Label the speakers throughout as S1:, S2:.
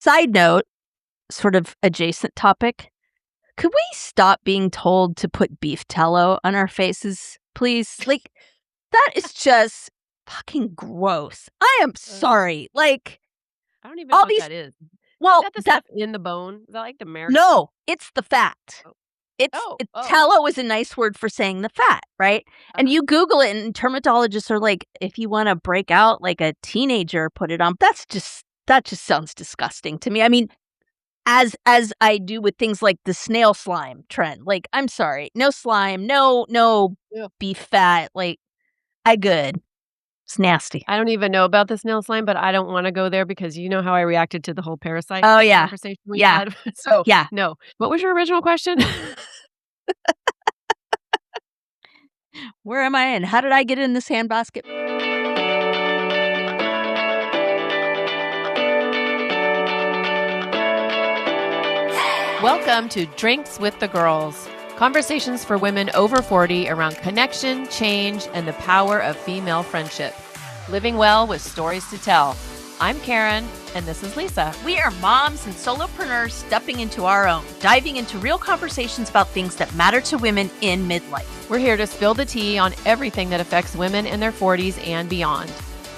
S1: Side note, sort of adjacent topic. Could we stop being told to put beef tallow on our faces, please? Like, that is just fucking gross. I am sorry. Like,
S2: I don't even know
S1: all
S2: what
S1: these
S2: that is. Is
S1: well,
S2: that the stuff in the bone? Is that like the marrow?
S1: no, it's the fat.
S2: Oh. Oh.
S1: Tallow is a nice word for saying the fat, right? And you Google it, and dermatologists are like, if you wanna break out like a teenager, put it on. That just sounds disgusting to me. I mean, as I do with things like the snail slime trend. Like, I'm sorry, no slime, no
S2: Yeah.
S1: beef fat, like, I good. It's nasty.
S2: I don't even know about the snail slime, but I don't wanna go there because you know how I reacted to the whole parasite
S1: Oh, yeah.
S2: conversation we
S1: Yeah.
S2: had. So,
S1: Yeah.
S2: no. What was your original question?
S1: Where am I and how did I get in this handbasket?
S2: Welcome to Drinks with the Girls. Conversations for women over 40 around connection, change, and the power of female friendship. Living well with stories to tell. I'm Karen, and this is Lisa.
S1: We are moms and solopreneurs stepping into our own, diving into real conversations about things that matter to women in midlife.
S2: We're here to spill the tea on everything that affects women in their 40s and beyond.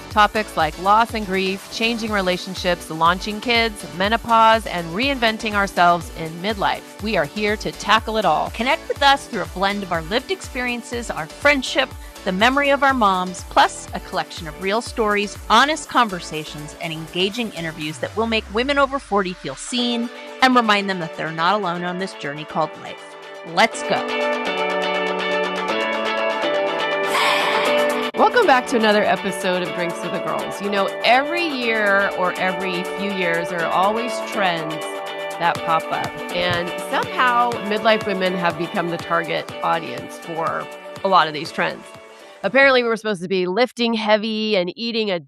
S2: Topics like loss and grief, changing relationships, launching kids, menopause, and reinventing ourselves in midlife. We are here to tackle it all.
S1: Connect with us through a blend of our lived experiences, our friendship, the memory of our moms, plus a collection of real stories, honest conversations, and engaging interviews that will make women over 40 feel seen and remind them that they're not alone on this journey called life. Let's go.
S2: Welcome back to another episode of Drinks with the Girls. You know, every year or every few years, there are always trends that pop up. And somehow midlife women have become the target audience for a lot of these trends. Apparently, we were supposed to be lifting heavy and eating a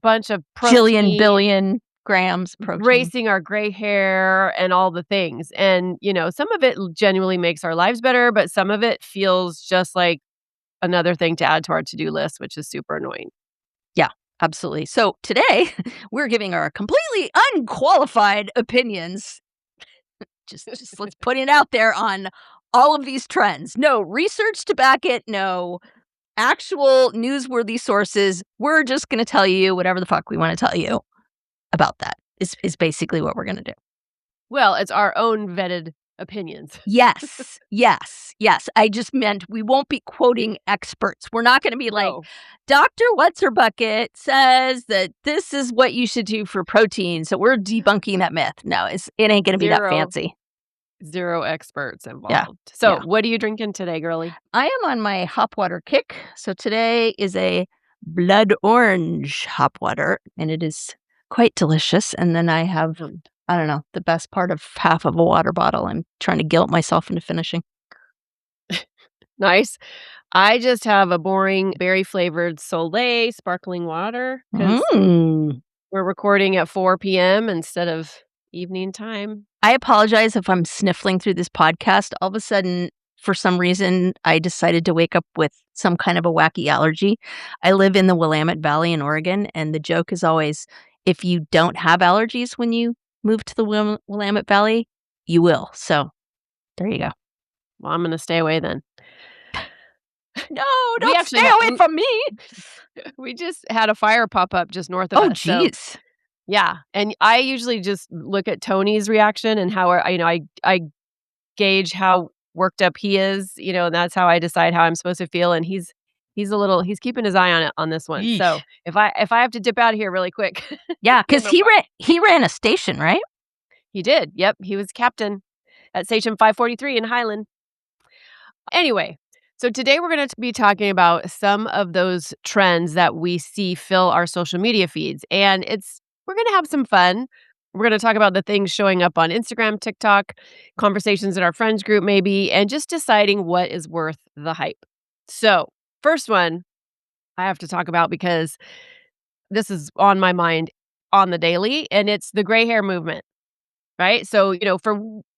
S2: bunch of protein.
S1: Jillion, billion grams protein.
S2: Bracing our gray hair and all the things. And, you know, some of it genuinely makes our lives better, but some of it feels just like another thing to add to our to-do list, which is super annoying.
S1: Yeah, absolutely. So today, we're giving our completely unqualified opinions. just let's put it out there on all of these trends. No research to back it, no actual newsworthy sources. We're just going to tell you whatever the fuck we want to tell you about that is basically what we're going to do.
S2: Well, it's our own vetted opinions.
S1: Yes. I just meant we won't be quoting experts. We're not going to be like, Dr. What's-Her-Bucket says that this is what you should do for protein. So we're debunking that myth. No, it ain't going to be that fancy.
S2: Zero experts involved.
S1: Yeah.
S2: So what are you drinking today, girly?
S1: I am on my hop water kick. So today is a blood orange hop water, and it is quite delicious. And then I have, I don't know, the best part of half of a water bottle. I'm trying to guilt myself into finishing.
S2: Nice. I just have a boring berry-flavored Soleil sparkling water because we're recording at 4 p.m. instead of evening time.
S1: I apologize if I'm sniffling through this podcast. All of a sudden, for some reason, I decided to wake up with some kind of a wacky allergy. I live in the Willamette Valley in Oregon, and the joke is always, if you don't have allergies when you move to the Willamette Valley, you will. So there you go.
S2: Well, I'm going to stay away then.
S1: No, don't stay away from me.
S2: We just had a fire pop up just north of us.
S1: Oh, geez.
S2: So, yeah. And I usually just look at Tony's reaction and how, I gauge how worked up he is, and that's how I decide how I'm supposed to feel. And he's keeping his eye on it on this one.
S1: Yeesh.
S2: So if I have to dip out of here really quick.
S1: Yeah, because he ran a station, right?
S2: He did. Yep. He was captain at Station 543 in Highland. Anyway, so today we're going to be talking about some of those trends that we see fill our social media feeds. And we're going to have some fun. We're going to talk about the things showing up on Instagram, TikTok, conversations in our friends group maybe, and just deciding what is worth the hype. So first one I have to talk about because this is on my mind on the daily, and it's the gray hair movement, right? So,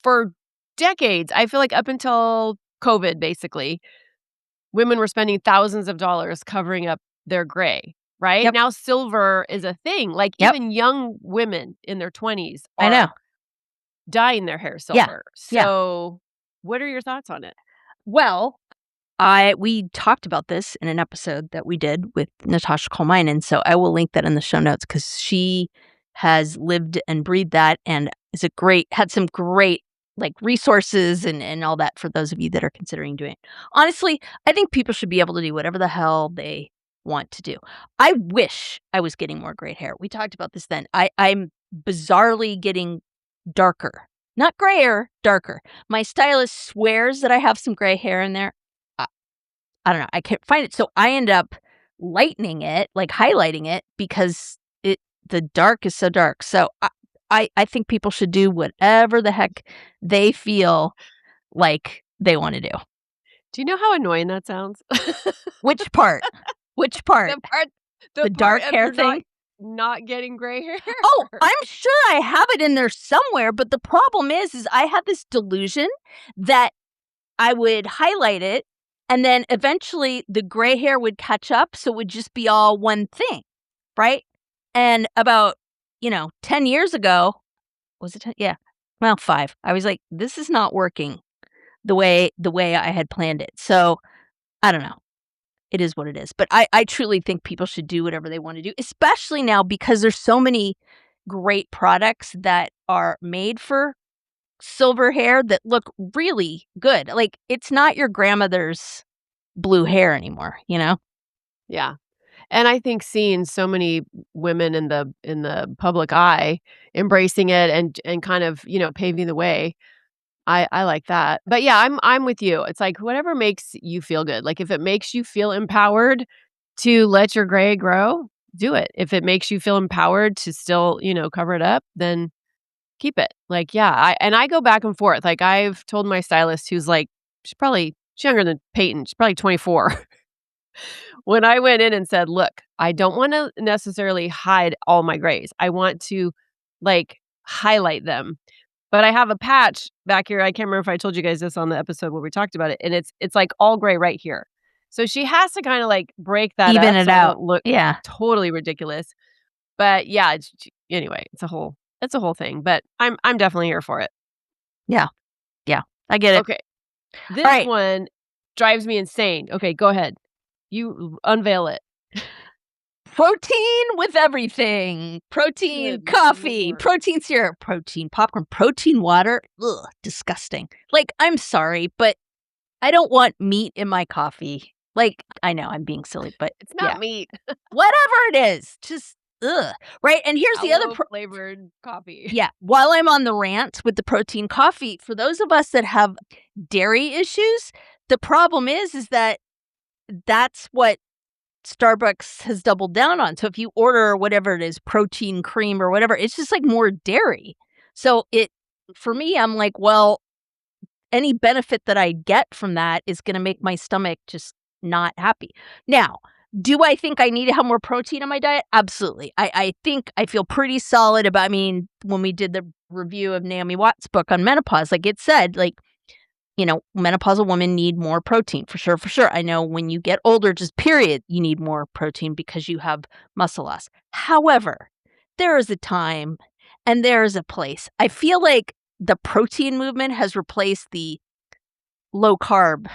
S2: for decades, I feel like up until COVID, basically, women were spending thousands of dollars covering up their gray. right?
S1: Yep.
S2: Now silver is a thing. Like,
S1: Yep.
S2: even young women in their 20s
S1: I know.
S2: are dyeing their hair
S1: Yeah.
S2: silver.
S1: Yeah.
S2: So, what are your thoughts on it?
S1: Well, we talked about this in an episode that we did with Natasha Colmine, and so I will link that in the show notes because she has lived and breathed that and had some great like resources and all that for those of you that are considering doing it. Honestly, I think people should be able to do whatever the hell they want to do. I wish I was getting more gray hair. We talked about this then. I'm bizarrely getting darker. Not grayer, darker. My stylist swears that I have some gray hair in there. I don't know, I can't find it, so I end up lightening it, like, highlighting it because the dark is so dark, so I think people should do whatever the heck they feel like they wanna do.
S2: Do you know how annoying that sounds?
S1: Which part? Which part?
S2: The part the
S1: The
S2: part
S1: dark
S2: of
S1: hair
S2: you're
S1: thing?
S2: not getting gray hair?
S1: Oh, I'm sure I have it in there somewhere, but the problem is I had this delusion that I would highlight it, and then eventually the gray hair would catch up, so it would just be all one thing, right? And about, 10 years ago was it 10? Yeah. Well, 5. I was like, "This is not working the way I had planned it." So, I don't know. It is what it is. But I truly think people should do whatever they wanna do, especially now because there's so many great products that are made for silver hair that look really good. Like, it's not your grandmother's blue hair anymore, you know?
S2: Yeah. And I think seeing so many women in the public eye embracing it and kind of, paving the way, I like that. But yeah, I'm with you. It's like whatever makes you feel good. Like if it makes you feel empowered to let your gray grow, do it. If it makes you feel empowered to still, cover it up, then keep it. Like, yeah, I go back and forth. Like I've told my stylist who's like she's younger than Peyton. She's probably 24. When I went in and said, "Look, I don't wanna necessarily hide all my grays. I want to, like, highlight them, but I have a patch back here." I can't remember if I told you guys this on the episode where we talked about it, and it's, like, all gray right here. So she has to kinda, like, break that
S1: Even
S2: up
S1: it
S2: so I
S1: out.
S2: don't look
S1: Yeah.
S2: totally ridiculous. But, yeah, anyway, it's a whole thing, but I'm definitely here for it.
S1: Yeah. Yeah. I get it.
S2: Okay. This
S1: Alright.
S2: one drives me insane. Okay, go ahead. You unveil it.
S1: Protein with everything. Protein
S2: Good
S1: coffee,
S2: lord.
S1: protein syrup, protein popcorn, protein water. Ugh, disgusting. Like, I'm sorry, but I don't want meat in my coffee. Like, I know I'm being silly, but
S2: It's
S1: yeah.
S2: not meat.
S1: Whatever it is, just ugh, right? And here's the other
S2: Tallow flavored coffee.
S1: yeah, while I'm on the rant with the protein coffee, for those of us that have dairy issues, the problem is that that's what Starbucks has doubled down on. So if you order whatever it is, protein cream or whatever, it's just like more dairy. So for me, I'm like, well, any benefit that I get from that is gonna make my stomach just not happy. Now, do I think I need to have more protein in my diet? Absolutely. I think I feel pretty solid about when we did the review of Naomi Watts' book on menopause, like it said, like, menopausal women need more protein for sure, for sure. I know when you get older, just period, you need more protein because you have muscle loss. However, there is a time and there is a place. I feel like the protein movement has replaced the low carb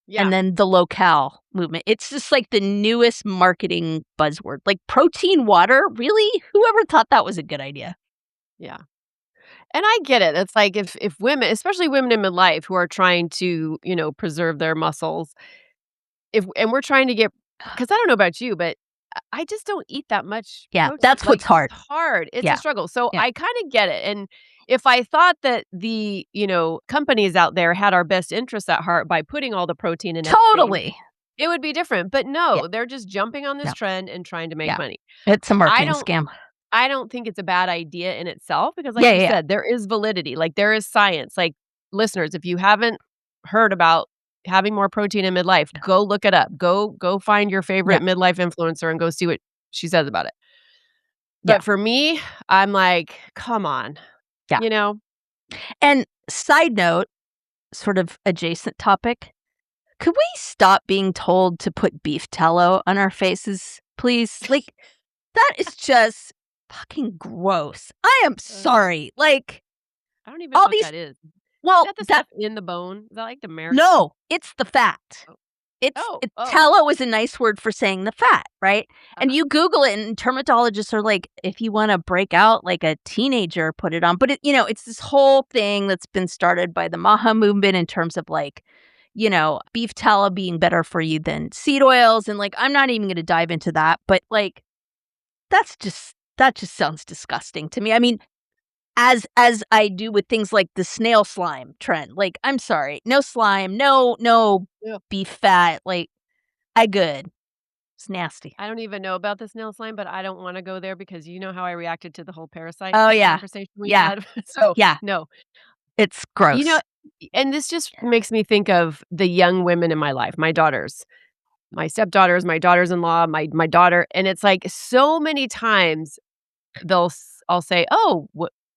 S2: Yeah,
S1: and then the low cal movement. It's just like the newest marketing buzzword. Like protein water, really? Whoever thought that was a good idea?
S2: yeah. And I get it. It's like if women, especially women in midlife who are trying to, preserve their muscles, if and we're trying to get because I don't know about you, but I just don't eat that much
S1: Yeah,
S2: protein.
S1: that's
S2: Like
S1: what's
S2: it's
S1: hard.
S2: hard. It's a
S1: Yeah,
S2: struggle. So
S1: yeah.
S2: I kind of get it. And if I thought that the, companies out there had our best interests at heart by putting all the protein in everything,
S1: Totally.
S2: it would be different. But
S1: Yeah,
S2: no, they're just jumping on this
S1: yeah,
S2: trend and trying to make
S1: yeah.
S2: money.
S1: It's a
S2: I
S1: marketing
S2: don't
S1: scam.
S2: I don't think it's a bad idea in itself because like
S1: Yeah,
S2: you
S1: yeah, yeah.
S2: said, there is validity, like, there is science, like, listeners, if you haven't heard about having more protein in midlife, go look it up. Go find your
S1: Yeah,
S2: favorite midlife influencer and go see what she says about it.
S1: yeah,
S2: But for me, I'm like, "Come on,"
S1: yeah.
S2: you know?
S1: And side note, sort of adjacent topic, could we stop being told to put beef tallow on our faces? please. Like, that is just fucking gross. I am
S2: Ugh.
S1: sorry. Like,
S2: I don't even know
S1: all
S2: what
S1: these
S2: that is. Is
S1: well,
S2: that the
S1: that
S2: stuff in the bone? Is that like the marrow?
S1: no, it's the fat.
S2: Oh.
S1: It's
S2: Oh, oh,
S1: tallow is a nice word for saying the fat, right? And
S2: uh-huh.
S1: you Google it, and dermatologists are like, if you wanna break out like a teenager, put it on. But it's this whole thing that's been started by the MAHA movement in terms of, like, beef tallow being better for you than seed oils, and, like, I'm not even gonna dive into that, but, like, that just sounds disgusting to me. I mean, as I do with things like the snail slime trend, like, I'm sorry, no slime, no
S2: Yeah.
S1: beef fat, like, I good. It's nasty.
S2: I don't even know about the snail slime, but I don't wanna go there because you know how I reacted to the whole parasite
S1: Oh, yeah.
S2: conversation we
S1: Yeah.
S2: had. So,
S1: Yeah.
S2: no.
S1: It's
S2: You know,
S1: gross.
S2: and this just makes me think of the young women in my life, my daughters, my stepdaughters, my daughters-in-law, my daughter, and it's like so many times I'll say, "Oh,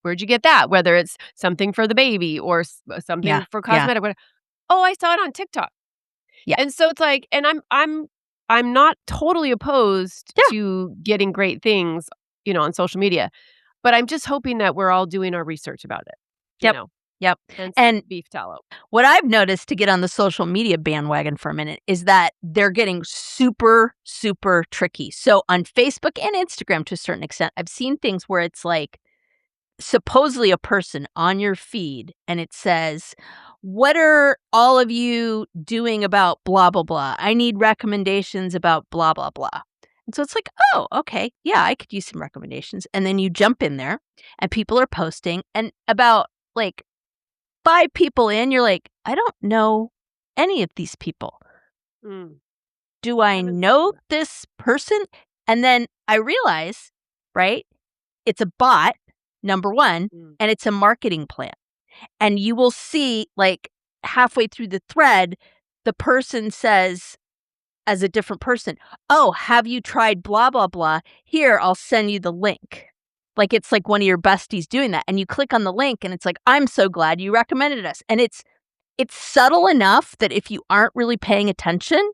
S2: where'd you get that?" Whether it's something for the baby or
S1: Yeah.
S2: something for
S1: Yeah.
S2: cosmetic, "Oh, I saw it on TikTok."
S1: Yeah.
S2: And so it's like and I'm not totally opposed
S1: Yeah.
S2: to getting great things, on social media, but I'm just hoping that we're all doing our research about it,
S1: Yep. Yep.
S2: hence
S1: And
S2: beef tallow.
S1: what I've noticed, to get on the social media bandwagon for a minute, is that they're getting super, super tricky. So on Facebook and Instagram, to a certain extent, I've seen things where it's like supposedly a person on your feed, and it says, "What are all of you doing about blah, blah, blah? I need recommendations about blah, blah, blah." And so it's like, "Oh, okay. Yeah, I could use some recommendations." And then you jump in there, and people are posting, and about, like, 5 people in, you're like, "I don't know any of these people.
S2: Mm,
S1: Do
S2: I
S1: I
S2: haven't
S1: know
S2: seen that.
S1: this person?" And then I realize, right, it's a bot, number 1,
S2: Mm,
S1: and it's a marketing plan. And you will see, like, halfway through the thread, the person says, as a different person, "Oh, have you tried blah, blah, blah? Here, I'll send you the link." Like, it's like one of your besties doing that, and you click on the link, and it's like, "I'm so glad you recommended us." And it's subtle enough that if you aren't really paying attention,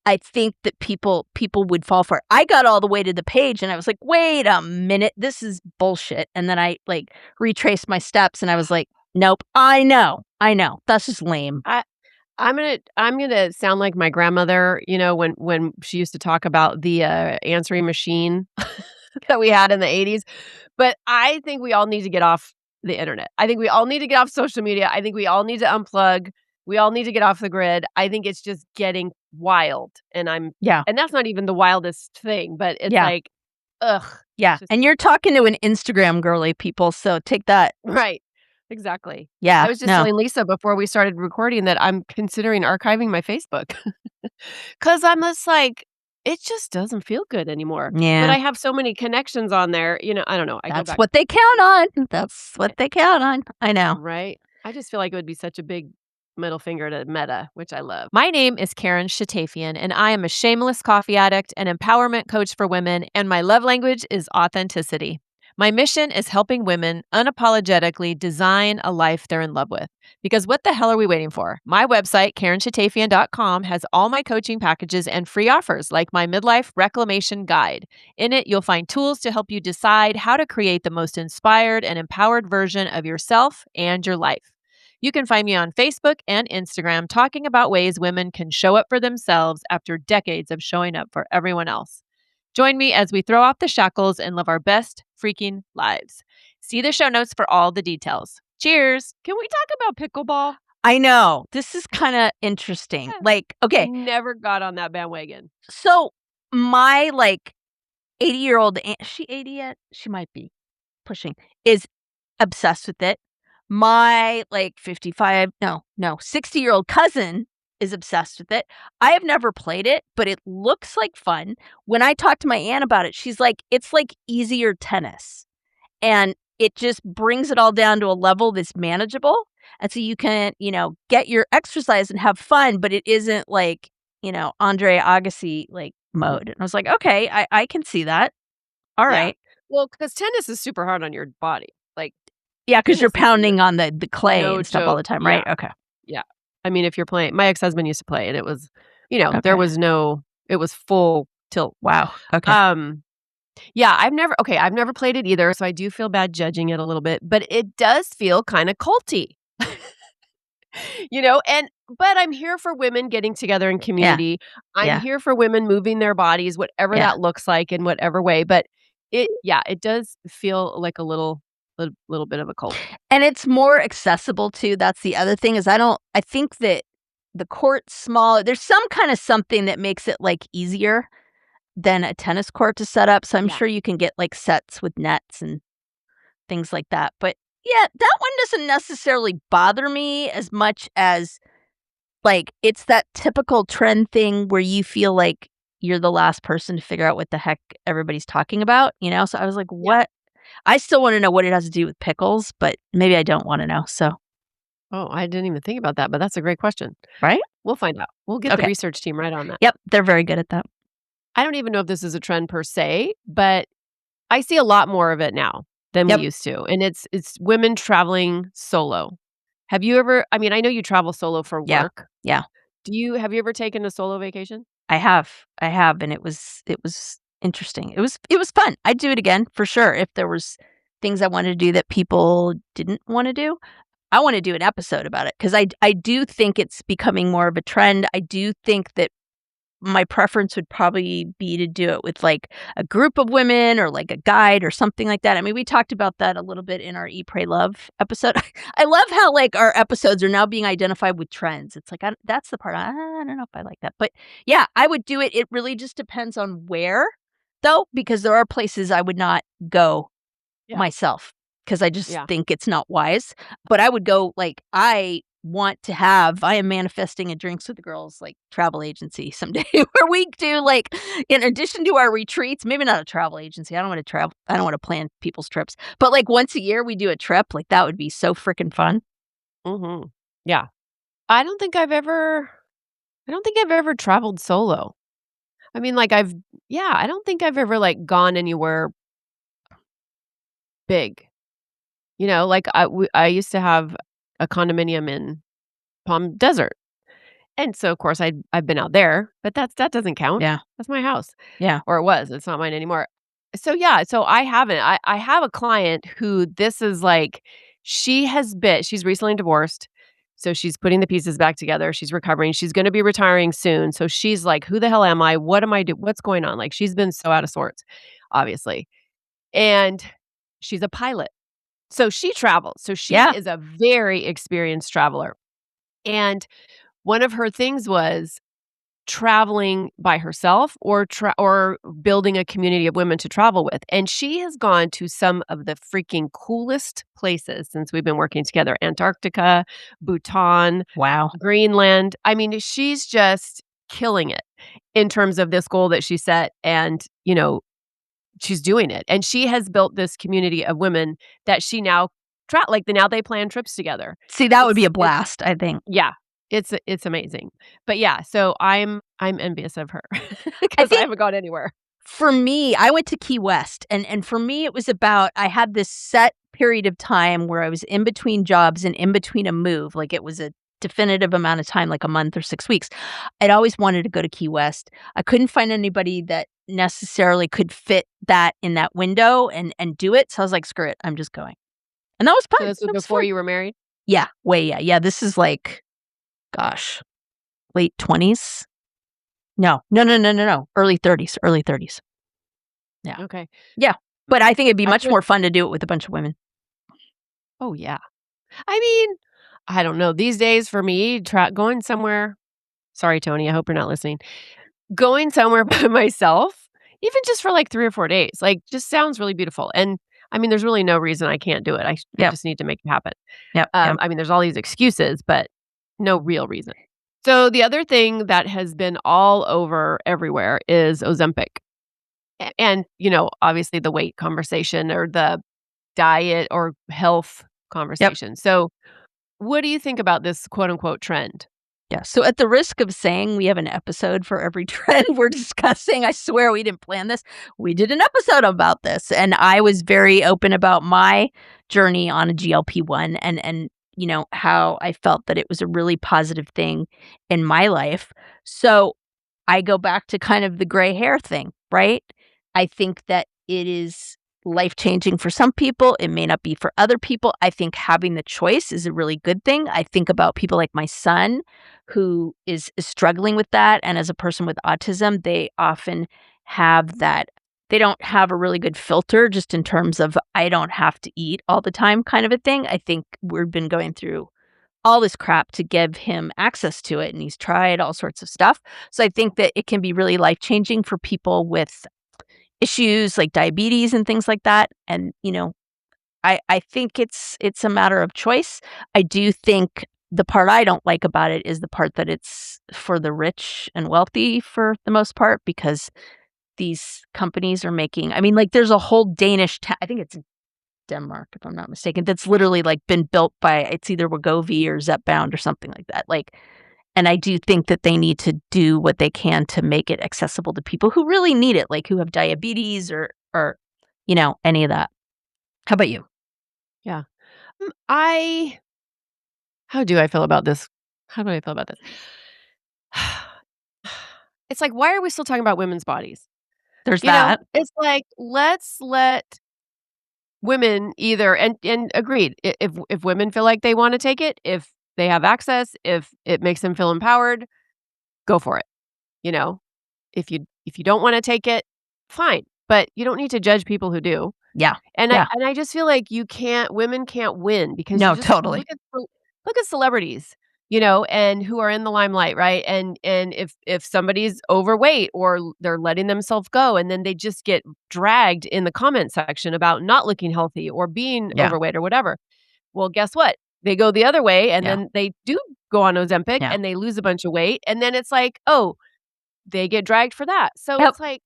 S1: I think that people would fall for it. I got all the way to the page, and I was like, "Wait a minute, this is bullshit." And then I, like, retraced my steps, and I was like, "Nope, I know, that's just lame."
S2: I I'm gonna sound like my grandmother, when she used to talk about the, answering machine that we had in the '80s, but I think we all need to get off the internet. I think we all need to get off social media. I think we all need to unplug. We all need to get off the grid. I think it's just getting wild,
S1: Yeah,
S2: and that's not even the wildest thing, but it's
S1: yeah,
S2: like, ugh, it's
S1: yeah,
S2: just
S1: and you're talking to an Instagram girly, people, so take that.
S2: right. Exactly. I
S1: Yeah,
S2: was just
S1: no.
S2: telling Lisa before we started recording that I'm considering archiving my Facebook. 'Cause I'm just like, it just doesn't feel good anymore, but
S1: Yeah,
S2: I have so many connections on there, I don't know, I go
S1: that's
S2: back
S1: what they count on. That's what they count on. I know.
S2: right? I just feel like it would be such a big middle finger to Meta, which I love.
S3: My name is Karen Shatafian, and I am a shameless coffee addict and empowerment coach for women, and my love language is authenticity. My mission is helping women unapologetically design a life they're in love with. Because what the hell are we waiting for? My website, KarenShatafian.com, has all my coaching packages and free offers like my Midlife Reclamation Guide. In it, you'll find tools to help you decide how to create the most inspired and empowered version of yourself and your life. You can find me on Facebook and Instagram talking about ways women can show up for themselves after decades of showing up for everyone else. Join me as we throw off the shackles and live our best freaking lives. See the show notes for all the details. Cheers.
S2: Can we talk about pickleball?
S1: I know. This is kinda interesting. Like, okay,
S2: Never got on that bandwagon.
S1: so my, like, 80-year-old aunt, is she 80 yet? She might be pushing, is obsessed with it. My, like, 55, no, 60-year-old cousin is obsessed with it. I have never played it, but it looks like fun. When I talked to my aunt about it, she's like, "It's like easier tennis." And it just brings it all down to a level that's manageable, and so you can, get your exercise and have fun, but it isn't like, Andre Agassi, like, mode. And I was like, "Okay, I can see that.
S2: Yeah.
S1: Alright."
S2: Well, because tennis is super hard on your body. Like,
S1: Yeah, because 'cause you're
S2: tennis is
S1: pounding on the clay
S2: no
S1: and stuff all
S2: joke.
S1: the time,
S2: Yeah.
S1: right? Okay.
S2: Yeah. I mean, if you're playing my ex-husband used to play, and it was, there
S1: Okay.
S2: was no it was full tilt.
S1: Wow. Okay.
S2: Yeah, I've never played it either, so I do feel bad judging it a little bit, but it does feel kinda culty. But I'm here for women getting together in
S1: Yeah.
S2: community. I'm
S1: Yeah.
S2: here for women moving their bodies, whatever
S1: Yeah.
S2: that looks like in whatever way, but it does feel like a little bit of a cult.
S1: And it's more accessible too. That's the other thing is I think that the court's small. There's some kind of something that makes it like easier than a tennis court to set up. So I'm
S2: Yeah.
S1: sure you can get like sets with nets and things like that. But yeah, that one doesn't necessarily bother me as much as like it's that typical trend thing where you feel like you're the last person to figure out what the heck everybody's talking about, you know? So I was like,
S2: Yeah.
S1: what? I still want to know what it has to do with pickles, but maybe I don't want to know. So,
S2: Oh, I didn't even think about that, but that's a great question.
S1: right?
S2: We'll find out. We'll get the
S1: Okay.
S2: research team right on that.
S1: Yep. They're very good at that.
S2: I don't even know if this is a trend per se, but I see a lot more of it now than we
S1: Yep.
S2: used to, and it's women traveling solo. Have you ever I mean, I know you travel solo for
S1: Yeah.
S2: work.
S1: Yeah.
S2: Have you ever taken a solo vacation?
S1: I have. I have. And it was interesting. It was fun. I'd do it again for sure. If there was things I wanted to do that people didn't want to do. I want to do an episode about it because I do think it's becoming more of a trend. I do think that my preference would probably be to do it with like a group of women or like a guide or something like that. I mean, we talked about that a little bit in our Eat, Pray, Love episode. I love how like our episodes are now being identified with trends. It's like, that's the part. I don't know if I like that. But yeah, I would do it. It really just depends on where though, because there are places I would not go
S2: Yeah.
S1: myself because I just
S2: Yeah.
S1: think it's not wise. But I would go like I am manifesting a Drinks with the Girls like travel agency someday where we do like in addition to our retreats, maybe not a travel agency. I don't want to travel. I don't want to plan people's trips. But like once a year we do a trip. Like that would be so freaking fun.
S2: Mhm. Yeah. I don't think I've ever traveled solo. I mean, like, I don't think I've ever, like, gone anywhere big. Like, I used to have a condominium in Palm Desert, and so, of course, I've been out there, but that doesn't count.
S1: Yeah.
S2: That's my house,
S1: Yeah.
S2: or it was, it's not mine anymore. So, yeah, so I haven't. I have a client who this is, like she's recently divorced, so she's putting the pieces back together, she's recovering, she's gonna be retiring soon, so she's like, "Who the hell am I? What am I do what's going on?" Like, she's been so out of sorts, obviously, and she's a pilot. So she travels. So she
S1: Yeah.
S2: is a very experienced traveler. And one of her things was traveling by herself or building a community of women to travel with. And she has gone to some of the freaking coolest places since we've been working together. Antarctica, Bhutan,
S1: Wow.
S2: Greenland. I mean, she's just killing it in terms of this goal that she set and, she's doing it, and she has built this community of women that she now now they plan trips together.
S1: See, that would be a
S2: It's
S1: blast, I think.
S2: yeah, it's amazing. But yeah, so I'm envious of her
S1: I
S2: because I
S1: think
S2: haven't gone anywhere.
S1: for me, I went to Key West, and for me, it was about I had this set period of time where I was in between jobs and in between a move, like, it was a definitive amount of time, like a month or 6 weeks. I'd always wanted to go to Key West. I couldn't find anybody that necessarily could fit that in that window and do it, so I was like, "Screw it, I'm just going." And that was
S2: So
S1: fun,
S2: this was
S1: it was
S2: before
S1: fun.
S2: you were married?
S1: Yeah, yeah, this is like, gosh, late 20s? No, no, no, no, no, no, early 30s, early 30s. Yeah.
S2: Okay.
S1: Yeah, but I think it'd be
S2: I
S1: much
S2: would
S1: more fun to do it with a bunch of women.
S2: Oh, yeah. I mean, I don't know. These days for me, going somewhere sorry, Tony, I hope you're not listening. Going somewhere by myself, even just for, like, 3 or 4 days, like, just sounds really beautiful, and, I mean, there's really no reason I can't do it. I
S1: Yep,
S2: just need to make it happen.
S1: yep, yep.
S2: I mean, there's all these excuses, but no real reason. So, the other thing that has been all over everywhere is Ozempic, and, obviously the weight conversation or the diet or health
S1: Yep.
S2: conversation. So, what do you think about this quote, unquote, "trend"?
S1: Yeah, so at the risk of saying we have an episode for every trend we're discussing, I swear we didn't plan this. We did an episode about this, and I was very open about my journey on a GLP-1 and how I felt that it was a really positive thing in my life. So, I go back to kind of the gray hair thing, right? I think that it is life-changing for some people, it may not be for other people. I think having the choice is a really good thing. I think about people like my son who is struggling with that, and as a person with autism, they often have that they don't have a really good filter just in terms of, "I don't have to eat all the time," kind of a thing. I think we've been going through all this crap to give him access to it, and he's tried all sorts of stuff. So I think that it can be really life-changing for people with issues like diabetes and things like that, and, I think it's a matter of choice. I do think the part I don't like about it is the part that it's for the rich and wealthy for the most part, because these companies are making I mean, like, there's a whole Danish I think it's Denmark, if I'm not mistaken, that's literally, like, been built by it's either Wegovy or Zepbound or something like that, like and I do think that they need to do what they can to make it accessible to people who really need it, like, who have diabetes or any of that. How about you?
S2: Yeah. I how do I feel about this? How do I feel about this? It's like, why are we still talking about women's bodies?
S1: There's that.
S2: It's like, let's let women either and agreed, if women feel like they wanna take it, if they have access, if it makes them feel empowered, go for it, you know? If you don't wanna take it, fine, but you don't need to judge people who do.
S1: Yeah.
S2: And I
S1: Yeah.
S2: and I just feel like women can't win because you
S1: No,
S2: just
S1: totally.
S2: look at celebrities, and who are in the limelight, right? And if somebody's overweight or they're letting themselves go and then they just get dragged in the comment section about not looking healthy or being
S1: Yeah.
S2: overweight or whatever. Well, guess what? They go the other way and
S1: Yeah.
S2: then they do go on Ozempic
S1: Yeah.
S2: and they lose a bunch of weight and then it's like, "Oh, they get dragged for that." So
S1: Yep.
S2: it's like,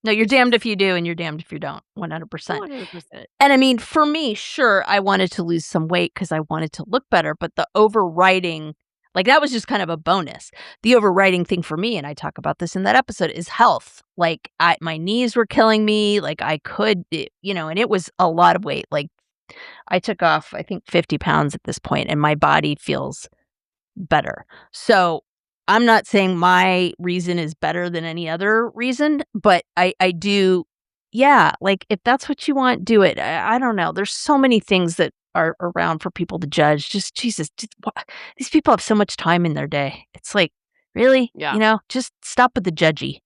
S1: No, you're
S2: it's
S1: damned
S2: just
S1: if you do and you're damned if you don't, 100%.
S2: 100%.
S1: And I mean, for me, sure, I wanted to lose some weight because I wanted to look better, but the overriding like, that was just kind of a bonus. The overriding thing for me, and I talk about this in that episode, is health. Like, my knees were killing me, like, I could, and it was a lot of weight. Like, I took off, I think, 50 pounds at this point, and my body feels better. So, I'm not saying my reason is better than any other reason, but I do yeah, like, if that's what you want, do it. I don't know. There's so many things that are around for people to judge. Just Jesus, just wha these people have so much time in their day. It's like, really?
S2: Yeah.
S1: Just stop with the judgy.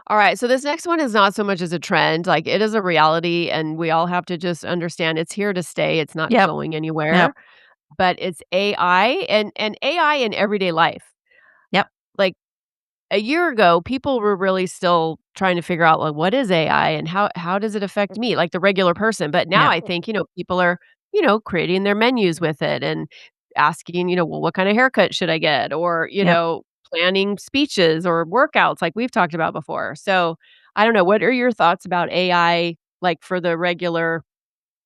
S2: All right, so this next one is not so much as a trend, like, it is a reality, and we all have to just understand it's here to stay, it's not
S1: Yep,
S2: going
S1: yep,
S2: anywhere, but it's AI and AI in everyday life.
S1: yep,
S2: Like, a year ago, people were really still trying to figure out, like, what is AI and how does it affect me, like the regular person? But now
S1: yeah,
S2: I think, people are, creating their menus with it and asking, well, what kind of haircut should I get? Or,
S1: yep.
S2: planning speeches or workouts like we've talked about before. So I don't know. What are your thoughts about AI, like for the regular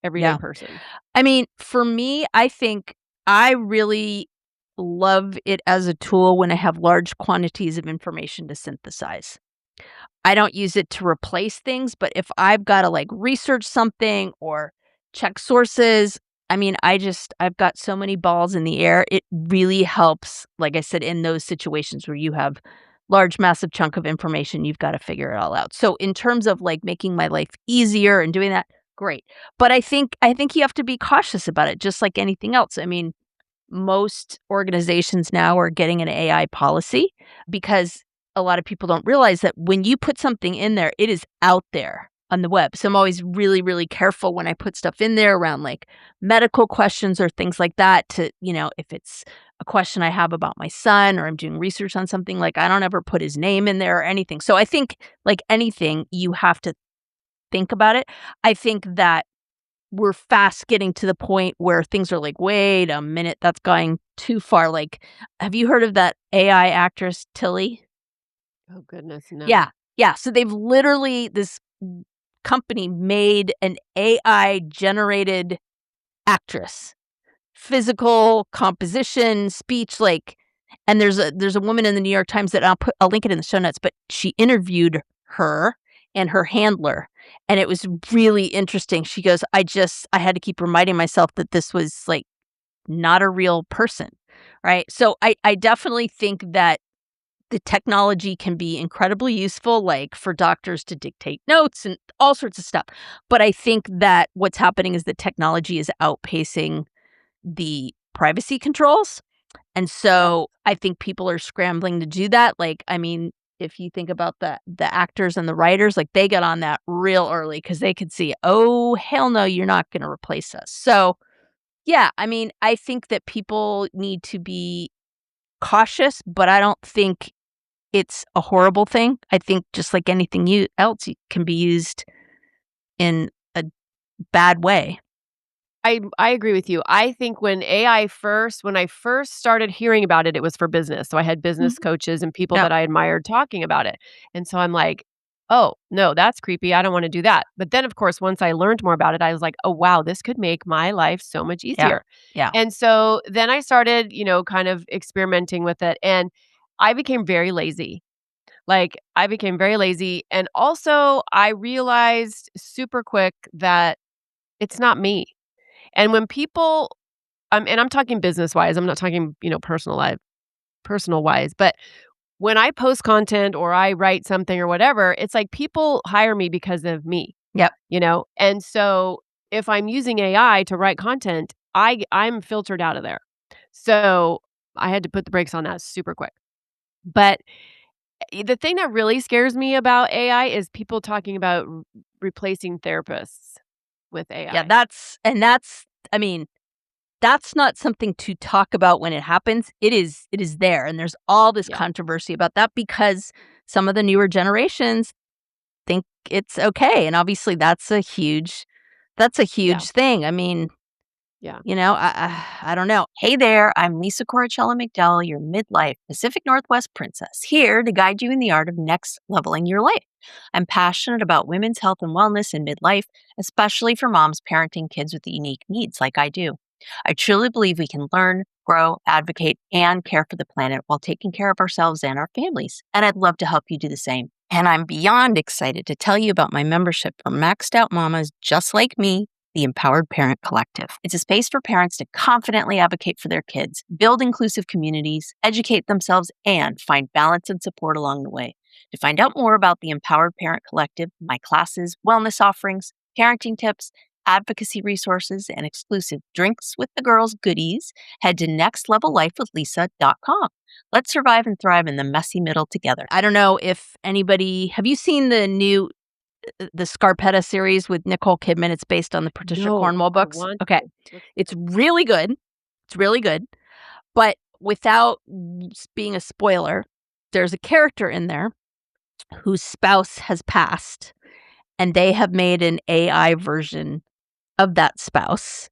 S2: everyday
S1: Yeah.
S2: person?
S1: I mean, for me, I think I really love it as a tool when I have large quantities of information to synthesize. I don't use it to replace things, but if I've gotta, like, research something or check sources, I mean, I've got so many balls in the air. It really helps, like I said, in those situations where you have large, massive chunk of information, you've gotta figure it all out. So, in terms of, like, making my life easier and doing that, great. But I think you have to be cautious about it just like anything else. I mean, most organizations now are getting an AI policy because a lot of people don't realize that when you put something in there, it is out there on the web. So I'm always really, really careful when I put stuff in there around like medical questions or things like that to, if it's a question I have about my son or I'm doing research on something, like I don't ever put his name in there or anything. So I think like anything, you have to think about it. I think that we're fast getting to the point where things are like, "Wait a minute, that's going too far." Like, have you heard of that AI actress, Tilly?
S2: Oh, goodness, no.
S1: Yeah, yeah, so they've literally this company made an AI generated actress. Physical, composition, speech, like and there's a woman in the New York Times that I'll link it in the show notes, but she interviewed her and her handler, and it was really interesting. She goes, I had to keep reminding myself that this was, like, not a real person," right? So I definitely think that the technology can be incredibly useful, like for doctors to dictate notes and all sorts of stuff. But I think that what's happening is that technology is outpacing the privacy controls. And
S2: Yep.
S1: so I think people are scrambling to do that. Like, I mean, if you think about the actors and the writers, like they get on that real early because they could see, oh, hell no, you're not going to replace us. So, yeah, I mean, I think that people need to be cautious, but I don't think it's a horrible thing. I think just like anything else, it can be used in a bad way.
S2: I agree with you. I think when I first started hearing about it, it was for business. So I had business
S1: Mhm.
S2: coaches and people
S1: Yep.
S2: that I admired talking about it. And so I'm like, "Oh, no, that's creepy. I don't wanna do that." But then, of course, once I learned more about it, I was like, "Oh, wow, this could make my life so much
S1: Yeah.
S2: easier."
S1: Yeah.
S2: And so then I started, kind of experimenting with it, and I became very lazy. Like, I became very lazy, and also I realized super quick that it's not me. And when people and I'm talking business-wise, I'm not talking, personal-wise, but when I post content or I write something or whatever, it's like people hire me because of me,
S1: Yep.
S2: you know? And so if I'm using AI to write content, I'm filtered out of there. So I had to put the brakes on that super quick. But the thing that really scares me about AI is people talking about replacing therapists with
S1: Yeah,
S2: AI.
S1: that's I mean, that's not something to talk about when it happens. It is there, and there's all this
S2: Yeah.
S1: controversy about that because some of the newer generations think it's okay, and obviously that's a huge
S2: Yeah.
S1: thing. I mean,
S2: Yeah.
S1: I don't know.
S4: Hey there, I'm Lisa Corachella McDowell, your midlife Pacific Northwest princess, here to guide you in the art of next leveling your life. I'm passionate about women's health and wellness in midlife, especially for moms parenting kids with unique needs like I do. I truly believe we can learn, grow, advocate, and care for the planet while taking care of ourselves and our families. And I'd love to help you do the same. And I'm beyond excited to tell you about my membership for maxed out mamas just like me, the Empowered Parent Collective. It's a space for parents to confidently advocate for their kids, build inclusive communities, educate themselves, and find balance and support along the way. To find out more about the Empowered Parent Collective, my classes, wellness offerings, parenting tips, advocacy resources, and exclusive Drinks with the Girls goodies, head to nextlevellifewithlisa.com. Let's survive and thrive in the messy middle together.
S1: I don't know if anybody have you seen the Scarpetta series with Nicole Kidman? It's based on the Patricia
S2: No,
S1: Cornwall
S2: I
S1: books.
S2: want
S1: Okay.
S2: to. Let's
S1: It's really good. It's really good. But without being a spoiler, there's a character in there whose spouse has passed, and they have made an AI version of that spouse,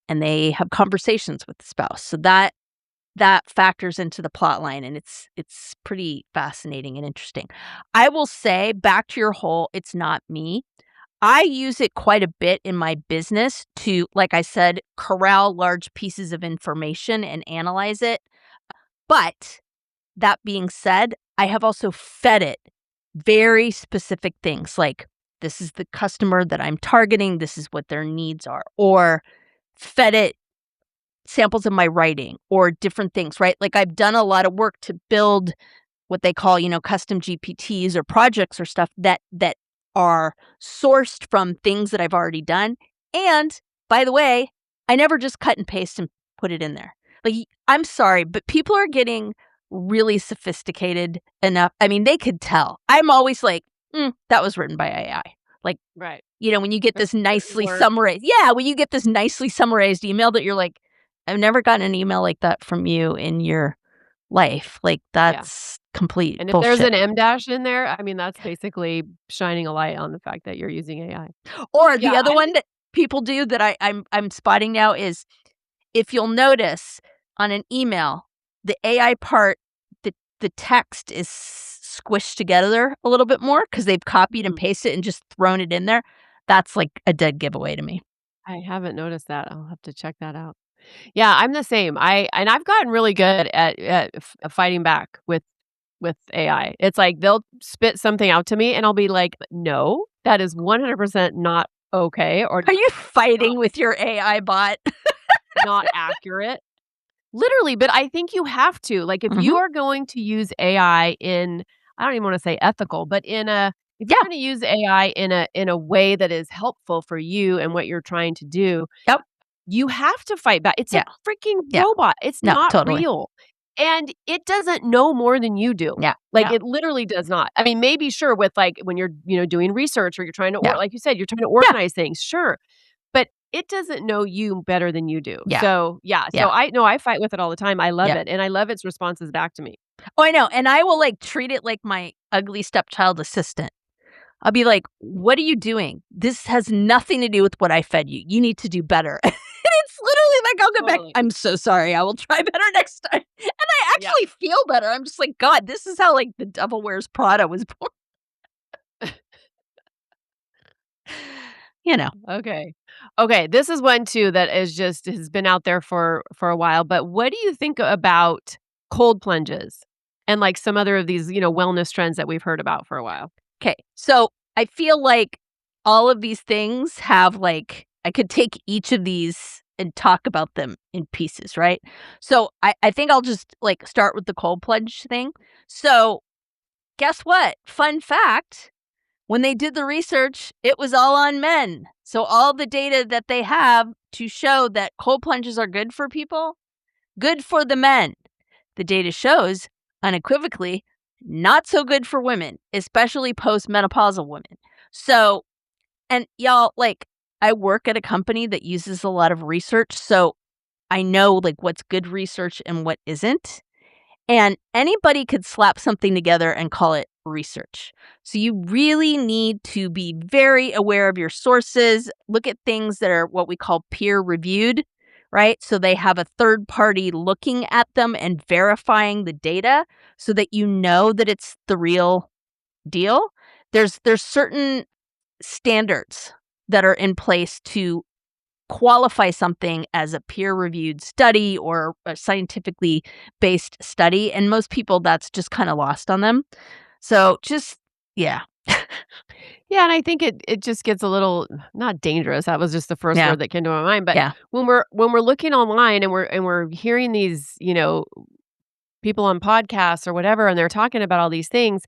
S1: and they have conversations with the spouse. So that factors into the plot line, and it's pretty fascinating and interesting. I will say, back to your whole "it's not me," I use it quite a bit in my business to, like I said, corral large pieces of information and analyze it. But that being said, I have also fed it very specific things like, this is the customer that I'm targeting, this is what their needs are, or fed it samples of my writing or different things, right? Like I've done a lot of work to build what they call, custom GPTs or projects or stuff that are sourced from things that I've already done. And by the way, I never just cut and paste and put it in there. Like, I'm sorry, but people are getting really sophisticated enough. I mean, they could tell. I'm always like, that was written by AI. Like,
S2: right.
S1: when you get
S2: There's
S1: this
S2: certain
S1: nicely
S2: words.
S1: summarized, yeah, when you get this nicely summarized email that you're like, I've never gotten an email like that from you in your life. Like,
S2: Yeah.
S1: that's complete
S2: And if there's
S1: bullshit.
S2: an M dash in there, I mean, that's basically shining a light on the fact that you're using AI.
S1: Or the
S2: Yeah,
S1: other one that people do that I'm spotting now is, if you'll notice on an email, the AI part, the text is squished together a little bit more because they've copied and
S2: Mhm.
S1: pasted and just thrown it in there. That's like a dead giveaway to me.
S2: I haven't noticed that. I'll have to check that out. Yeah, I'm the same. I've gotten really good at fighting back with AI. It's like they'll spit something out to me and I'll be like, "No, that is 100% not okay or
S1: Are you
S2: not
S1: fighting with your AI bot?
S2: not accurate." Literally, but I think you have to. Like, if you are going to use AI in, I don't even want to say ethical, but if you're
S1: Yeah.
S2: going to use AI in a way that is helpful for you and what you're trying to do,
S1: Yep.
S2: you have to fight back. It's a
S1: Yeah.
S2: freaking
S1: Yeah.
S2: robot. It's
S1: No,
S2: not
S1: totally.
S2: real. And it doesn't know more than you do.
S1: Yeah.
S2: Like,
S1: Yeah.
S2: it literally does not. I mean, maybe sure with like when you're, doing research or you're trying to,
S1: Yeah.
S2: like you said, you're trying to organize things. Sure. But it doesn't know you better than you do.
S1: Yeah.
S2: So, yeah. So
S1: Yeah.
S2: I fight with it all the time. I love
S1: Yeah.
S2: it. And I love its responses back to me.
S1: Oh, I know. And I will like treat it like my ugly stepchild assistant. I'll be like, "What are you doing? This has nothing to do with what I fed you. You need to do better." And it's literally like, I'll go back,
S2: Totally.
S1: "I'm so sorry. I will try better next time." And I
S2: Yeah.
S1: actually feel better. I'm just like, "God, this is how like the Devil Wears Prada was born." You know.
S2: Okay. Okay, this is one too that is just has been out there for a while, but what do you think about cold plunges and like some other of these, wellness trends that we've heard about for a while?
S1: Okay. So I feel like all of these things have like, I could take each of these and talk about them in pieces, right? So I think I'll just like start with the cold plunge thing. So guess what? Fun fact, when they did the research, it was all on men. So all the data that they have to show that cold plunges are good for people, good for the men. The data shows unequivocally not so good for women, especially postmenopausal women. So, and y'all, like, I work at a company that uses a lot of research, so I know like what's good research and what isn't. And anybody could slap something together and call it research. So you really need to be very aware of your sources. Look at things that are what we call peer reviewed, right? So they have a third party looking at them and verifying the data so that you know that it's the real deal. There's certain standards that are in place to qualify something as a peer-reviewed study or a scientifically based study, and most people, that's just kinda lost on them. So just yeah.
S2: Yeah, and I think it just gets a little not dangerous. That was just the first
S1: Yeah.
S2: word that came to my mind, but
S1: Yeah.
S2: when we're looking online and we're hearing these, people on podcasts or whatever and they're talking about all these things,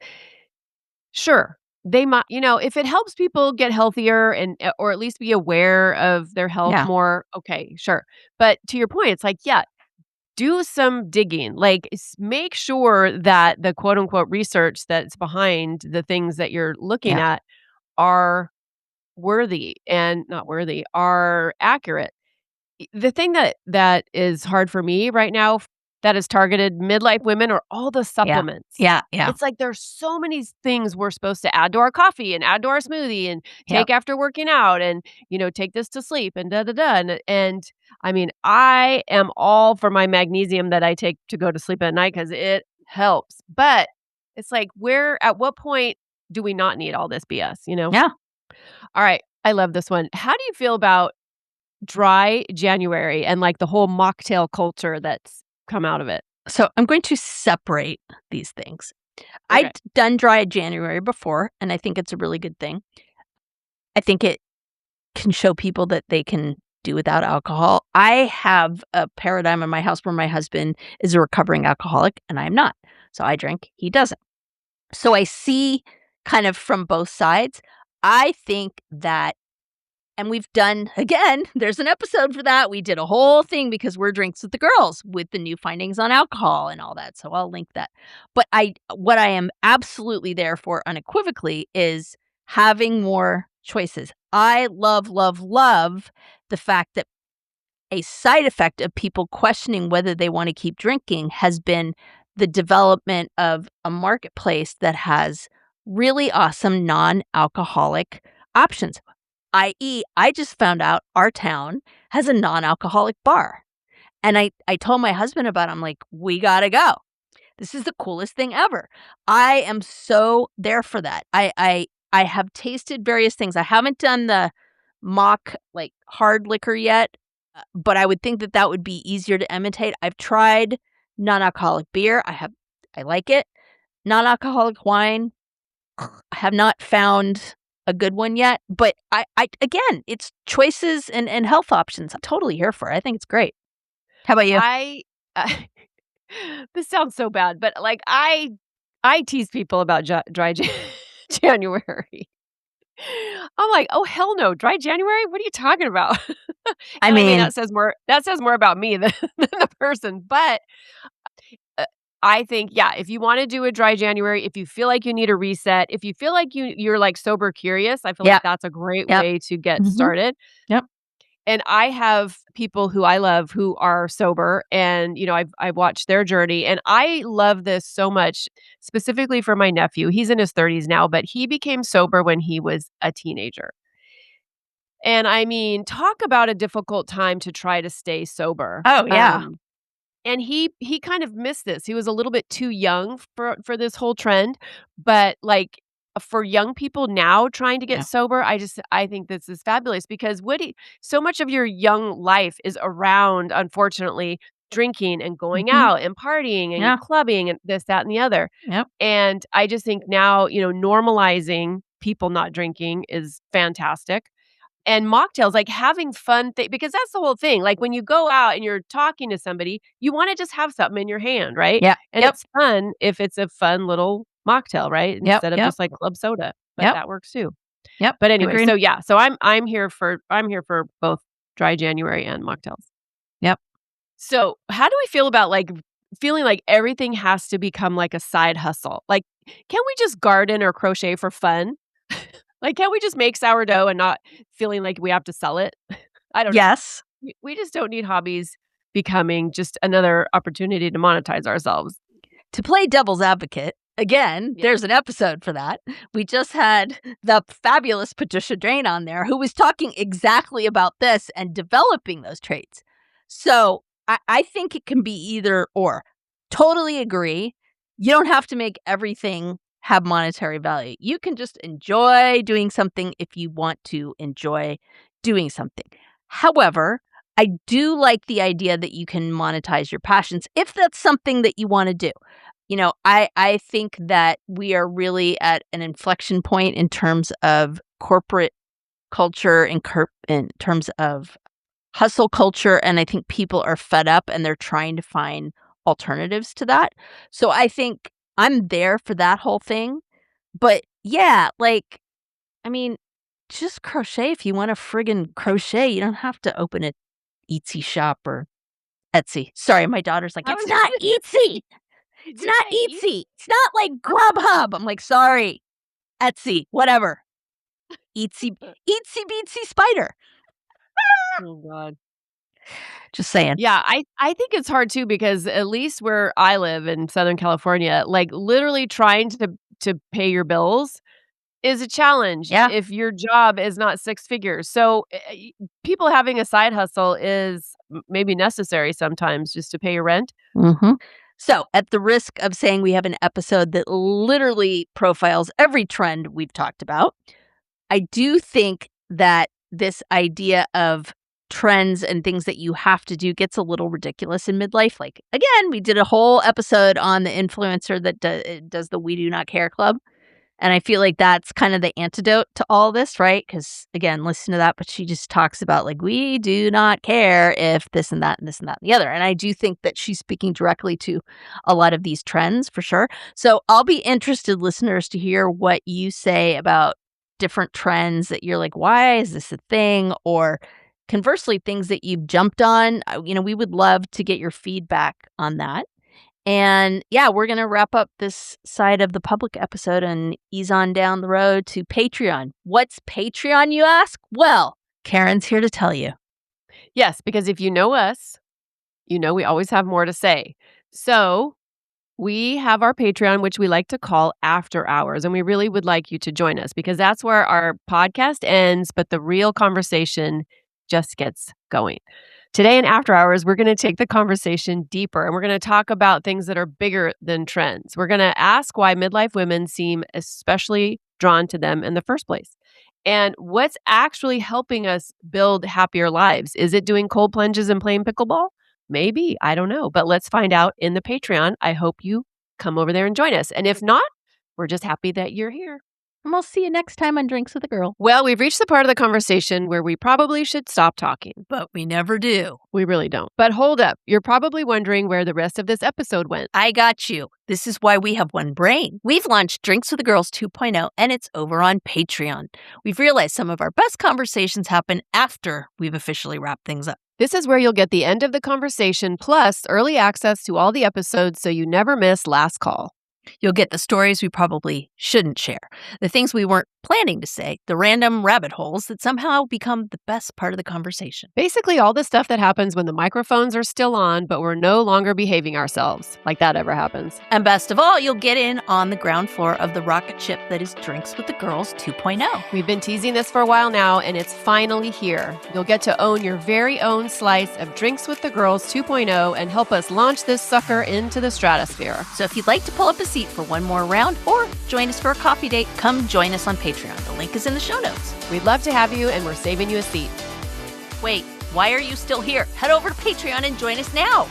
S2: sure. They might, if it helps people get healthier and or at least be aware of their health
S1: Yeah.
S2: more, okay, sure. But to your point, it's like, yeah, do some digging. Like make sure that the quote unquote research that's behind the things that you're looking
S1: Yeah.
S2: at are worthy and not worthy, are accurate. The thing that is hard for me right now that is targeted midlife women are all the
S1: Yeah.
S2: supplements.
S1: Yeah. Yeah.
S2: It's like there's so many things we're supposed to add to our coffee and add to our smoothie and
S1: Yep.
S2: take after working out and, take this to sleep and da da da. And I mean, I am all for my magnesium that I take to go to sleep at night because it helps. But it's like, at what point do we not need all this BS,
S1: Yeah.
S2: All right. I love this one. How do you feel about dry January and like the whole mocktail culture that's come out of it?
S1: So I'm going to separate these things.
S2: Okay.
S1: I've done dry January before, and I think it's a really good thing. I think it can show people that they can do without alcohol. I have a paradigm in my house where my husband is a recovering alcoholic and I am not. So I drink, he doesn't. So I see kind of from both sides. I think that, and we've done, again, there's an episode for that. We did a whole thing because we're Drinks with the Girls with the new findings on alcohol and all that. So I'll link that. But what I am absolutely there for unequivocally is having more choices. I love, love, love the fact that a side effect of people questioning whether they want to keep drinking has been the development of a marketplace that has really awesome non-alcoholic options. I.e., I just found out our town has a non-alcoholic bar. And I told my husband about it. I'm like, we gotta go. This is the coolest thing ever. I am so there for that. I have tasted various things. I haven't done the mock like hard liquor yet, but I would think that that would be easier to imitate. I've tried non-alcoholic beer. I like it. Non-alcoholic wine, I have not found a good one yet, but I again, it's choices and health options. I'm totally here for it. I think it's great. How about you?
S2: this sounds so bad, but like I tease people about dry January. I'm like, "Oh, hell no. Dry January? What are you talking about?"
S1: I
S2: And I mean,
S1: mean,
S2: that says more about me than than the person, but, uh, I think, yeah, if you wanna do a dry January, if you feel like you need a reset, if you feel like you're, like, sober curious, I feel like
S1: yeah,
S2: that's a great
S1: yep,
S2: way to get
S1: mhm,
S2: started.
S1: yep,
S2: And I have people who I love who are sober and, I've watched their journey, and I love this so much, specifically for my nephew. He's in his 30s now, but he became sober when he was a teenager. And I mean, talk about a difficult time to try to stay sober.
S1: oh, yeah,
S2: And he kind of missed this. He was a little bit too young for this whole trend, but, like, for young people now trying to get
S1: yeah,
S2: sober, I think this is fabulous because so much of your young life is around, unfortunately, drinking and going
S1: mhm,
S2: out and partying and
S1: yeah,
S2: clubbing and this, that, and the other.
S1: yep,
S2: And I just think now, normalizing people not drinking is fantastic. And mocktails, like, having fun because that's the whole thing, like, when you go out and you're talking to somebody, you wanna just have something in your hand, right?
S1: yeah,
S2: And
S1: yep,
S2: it's fun if it's a fun little mocktail, right?
S1: yep,
S2: Instead of
S1: yep,
S2: just, like, club soda, but
S1: yep,
S2: that works too.
S1: yep,
S2: But anyway,
S1: agreed,
S2: so yeah, so I'm here for both dry January and mocktails.
S1: yep.
S2: So, how do we feel about, like, feeling like everything has to become like a side hustle? Like, can we just garden or crochet for fun? Like, can't we just make sourdough and not feeling like we have to sell it? I don't know.
S1: Yes.
S2: We just don't need hobbies becoming just another opportunity to monetize ourselves.
S1: To play devil's advocate, again,
S2: Yeah.
S1: there's an episode for that. We just had the fabulous Patricia Drain on there who was talking exactly about this and developing those traits. So I think it can be either or. Totally agree. You don't have to make everything have monetary value. You can just enjoy doing something if you want to enjoy doing something. However, I do like the idea that you can monetize your passions if that's something that you want to do. I think that we are really at an inflection point in terms of corporate culture and in terms of hustle culture, and I think people are fed up and they're trying to find alternatives to that. So I think I'm there for that whole thing. But yeah, like, I mean, just crochet if you want to friggin' crochet. You don't have to open a Etsy shop or Etsy. Sorry, my daughter's like,
S2: I
S1: "It's
S2: was
S1: not
S2: gonna
S1: Etsy.
S2: Did
S1: It's
S2: you
S1: not
S2: say
S1: Etsy. It's not like Grubhub." I'm like, "Sorry, Etsy, whatever. Etsy Etsy Beatsy Spider."
S2: Oh god.
S1: Just saying.
S2: Yeah, I think it's hard too because at least where I live in Southern California, like, literally trying to pay your bills is a challenge
S1: Yeah.
S2: if your job is not 6 figures. So, people having a side hustle is maybe necessary sometimes just to pay your rent.
S1: Mhm. So, at the risk of saying we have an episode that literally profiles every trend we've talked about, I do think that this idea of trends and things that you have to do gets a little ridiculous in midlife. Like, again, we did a whole episode on the influencer that does the We Do Not Care Club. And I feel like that's kind of the antidote to all this, right? Because again, listen to that, but she just talks about like, we do not care if this and that and this and that and the other. And I do think that she's speaking directly to a lot of these trends for sure. So I'll be interested, listeners, to hear what you say about different trends that you're like, why is this a thing? Or conversely, things that you've jumped on. We would love to get your feedback on that. And yeah, we're going to wrap up this side of the public episode and ease on down the road to Patreon. What's Patreon, you ask? Well, Karen's here to tell you.
S2: Yes, because if you know us, you know we always have more to say. So, we have our Patreon, which we like to call After Hours, and we really would like you to join us because that's where our podcast ends, but the real conversation just gets going. Today in After Hours, we're going to take the conversation deeper and we're going to talk about things that are bigger than trends. We're going to ask why midlife women seem especially drawn to them in the first place. And what's actually helping us build happier lives? Is it doing cold plunges and playing pickleball? Maybe. I don't know. But let's find out in the Patreon. I hope you come over there and join us. And if not, we're just happy that you're here.
S1: And we'll see you next time on Drinks with a Girl.
S2: Well, we've reached the part of the conversation where we probably should stop talking.
S1: But we never do.
S2: We really don't. But hold up. You're probably wondering where the rest of this episode went.
S4: I got you. This is why we have one brain. We've launched Drinks with the Girls 2.0, and it's over on Patreon. We've realized some of our best conversations happen after we've officially wrapped things up.
S2: This is where you'll get the end of the conversation plus early access to all the episodes so you never miss Last Call.
S4: You'll get the stories we probably shouldn't share, the things we weren't planning to say, the random rabbit holes that somehow become the best part of the conversation.
S2: Basically, all the stuff that happens when the microphones are still on, but we're no longer behaving ourselves, like that ever happens.
S4: And best of all, you'll get in on the ground floor of the rocket ship that is Drinks with the Girls 2.0.
S2: We've been teasing this for a while now, and it's finally here. You'll get to own your very own slice of Drinks with the Girls 2.0 and help us launch this sucker into the stratosphere.
S4: So if you'd like to pull up a seat for one more round or join us for a coffee date, come join us on Patreon. The link is in the show notes.
S2: We'd love to have you, and we're saving you a seat.
S4: Wait, why are you still here? Head over to Patreon and join us now.